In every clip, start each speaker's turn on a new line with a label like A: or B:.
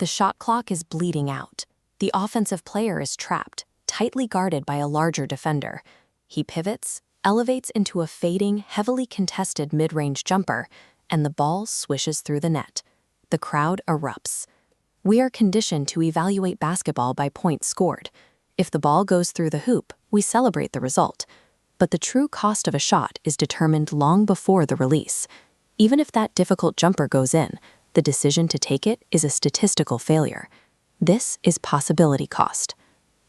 A: The shot clock is bleeding out. The offensive player is trapped, tightly guarded by a larger defender. He pivots, elevates into a fading, heavily contested mid-range jumper, and the ball swishes through the net. The crowd erupts. We are conditioned to evaluate basketball by points scored. If the ball goes through the hoop, we celebrate the result. But the true cost of a shot is determined long before the release. Even if that difficult jumper goes in, the decision to take it is a statistical failure. This is possibility cost.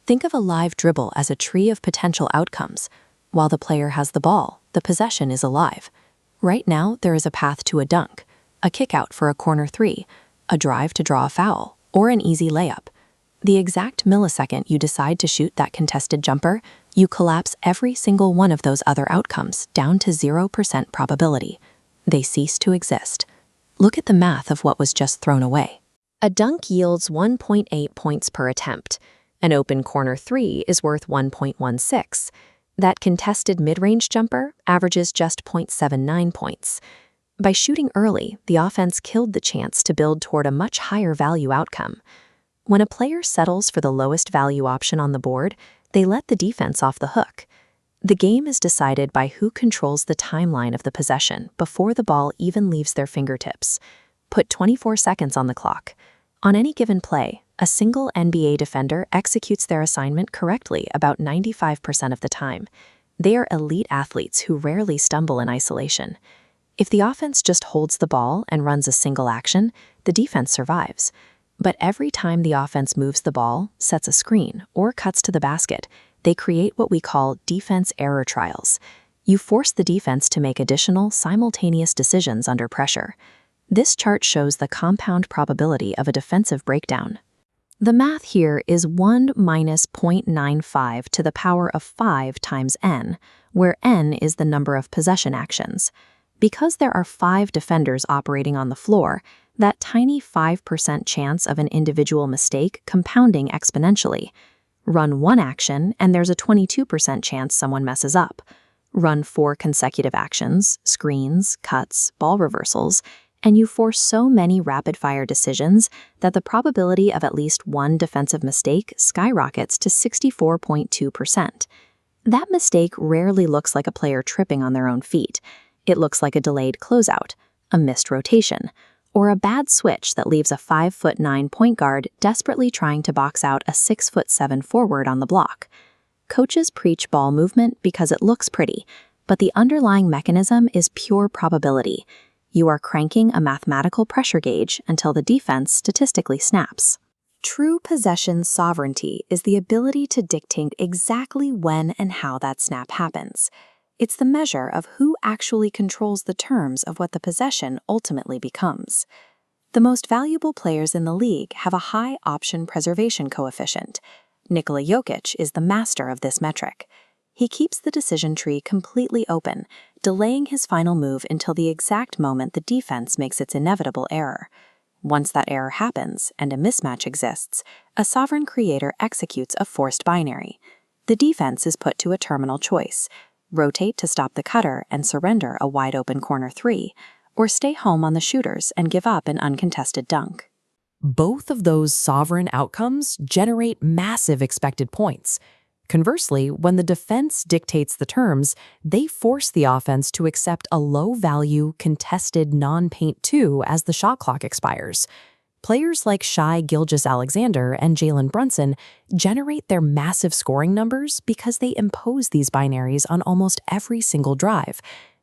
A: Think of a live dribble as a tree of potential outcomes. While the player has the ball, the possession is alive. Right now, there is a path to a dunk, a kick out for a corner three, a drive to draw a foul, or an easy layup. The exact millisecond you decide to shoot that contested jumper, you collapse every single one of those other outcomes down to 0% probability. They cease to exist. Look at the math of what was just thrown away. A dunk yields 1.8 points per attempt. An open corner three is worth 1.16. That contested mid-range jumper averages just 0.79 points. By shooting early, the offense killed the chance to build toward a much higher value outcome. When a player settles for the lowest value option on the board, they let the defense off the hook. The game is decided by who controls the timeline of the possession before the ball even leaves their fingertips. Put 24 seconds on the clock. On any given play, a single NBA defender executes their assignment correctly about 95% of the time. They are elite athletes who rarely stumble in isolation. If the offense just holds the ball and runs a single action, the defense survives. But every time the offense moves the ball, sets a screen, or cuts to the basket, they create what we call defense error trials. You force the defense to make additional, simultaneous decisions under pressure. This chart shows the compound probability of a defensive breakdown. The math here is 1 minus 0.95 to the power of 5 times n, where n is the number of possession actions. Because there are 5 defenders operating on the floor, that tiny 5% chance of an individual mistake compounding exponentially. Run one action, and there's a 22% chance someone messes up. Run 4 consecutive actions, screens, cuts, ball reversals, and you force so many rapid-fire decisions that the probability of at least one defensive mistake skyrockets to 64.2%. That mistake rarely looks like a player tripping on their own feet. It looks like a delayed closeout, a missed rotation, or a bad switch that leaves a 5'9" point guard desperately trying to box out a 6'7" forward on the block. Coaches preach ball movement because it looks pretty, but the underlying mechanism is pure probability. You are cranking a mathematical pressure gauge until the defense statistically snaps. True possession sovereignty is the ability to dictate exactly when and how that snap happens. It's the measure of who actually controls the terms of what the possession ultimately becomes. The most valuable players in the league have a high option preservation coefficient. Nikola Jokic is the master of this metric. He keeps the decision tree completely open, delaying his final move until the exact moment the defense makes its inevitable error. Once that error happens and a mismatch exists, a sovereign creator executes a forced binary. The defense is put to a terminal choice: rotate to stop the cutter and surrender a wide-open corner three, or stay home on the shooters and give up an uncontested dunk.
B: Both of those sovereign outcomes generate massive expected points. Conversely, when the defense dictates the terms, they force the offense to accept a low-value, contested non-paint 2 as the shot clock expires. Players like Shai Gilgeous-Alexander and Jalen Brunson generate their massive scoring numbers because they impose these binaries on almost every single drive.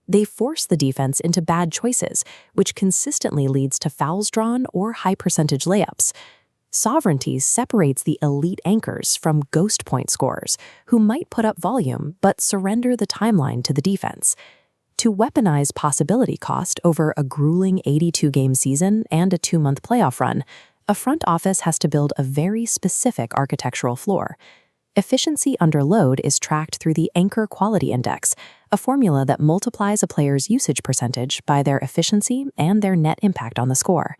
B: They force the defense into bad choices, which consistently leads to fouls drawn or high-percentage layups. Sovereignty separates the elite anchors from ghost point scorers, who might put up volume but surrender the timeline to the defense. To weaponize possibility cost over a grueling 82-game season and a 2-month playoff run, a front office has to build a very specific architectural floor. Efficiency under load is tracked through the Anchor Quality Index, a formula that multiplies a player's usage percentage by their efficiency and their net impact on the score.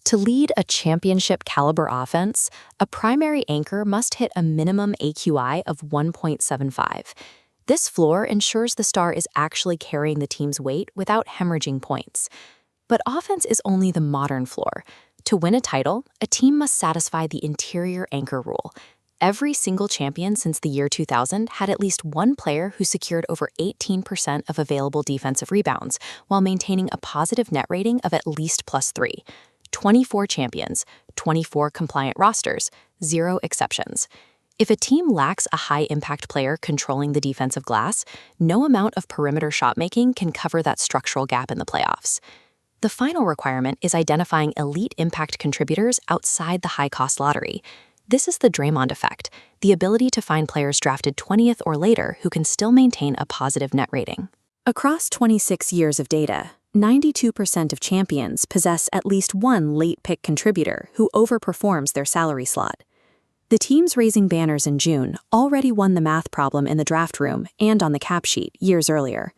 B: To lead a championship-caliber offense, a primary anchor must hit a minimum AQI of 1.75. This floor ensures the star is actually carrying the team's weight without hemorrhaging points. But offense is only the modern floor.
A: To win a title, a team must satisfy the interior anchor rule. Every single champion since the year 2000 had at least one player who secured over 18% of available defensive rebounds while maintaining a positive net rating of at least +3. 24 champions, 24 compliant rosters, 0 exceptions. If a team lacks a high-impact player controlling the defensive glass, no amount of perimeter shot-making can cover that structural gap in the playoffs. The final requirement is identifying elite impact contributors outside the high-cost lottery. This is the Draymond effect, the ability to find players drafted 20th or later who can still maintain a positive net rating. Across 26 years of data, 92% of champions possess at least one late-pick contributor who overperforms their salary slot. The teams raising banners in June already won the math problem in the draft room and on the cap sheet years earlier.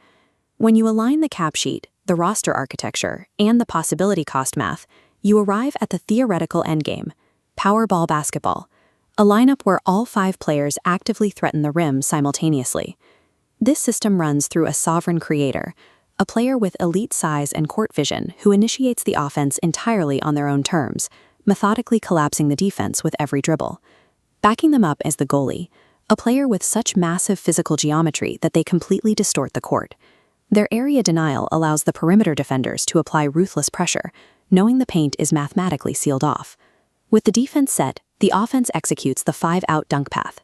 A: When you align the cap sheet, the roster architecture, and the possibility cost math, you arrive at the theoretical endgame: Powerball basketball, a lineup where all 5 players actively threaten the rim simultaneously. This system runs through a sovereign creator, a player with elite size and court vision who initiates the offense entirely on their own terms, methodically collapsing the defense with every dribble. Backing them up is the goalie, a player with such massive physical geometry that they completely distort the court. Their area denial allows the perimeter defenders to apply ruthless pressure, knowing the paint is mathematically sealed off. With the defense set, the offense executes the 5-out dunk path.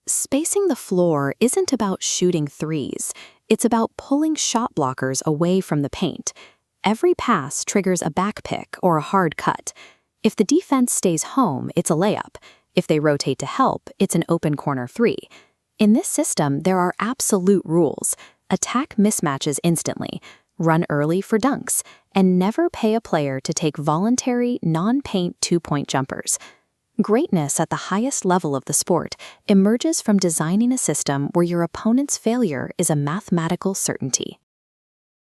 A: Spacing the floor isn't about shooting threes. It's about pulling shot blockers away from the paint. Every pass triggers a back pick or a hard cut. If the defense stays home, it's a layup. If they rotate to help, it's an open corner 3. In this system, there are absolute rules. Attack mismatches instantly, run early for dunks, and never pay a player to take voluntary, non-paint 2-point jumpers. Greatness at the highest level of the sport emerges from designing a system where your opponent's failure is a mathematical certainty.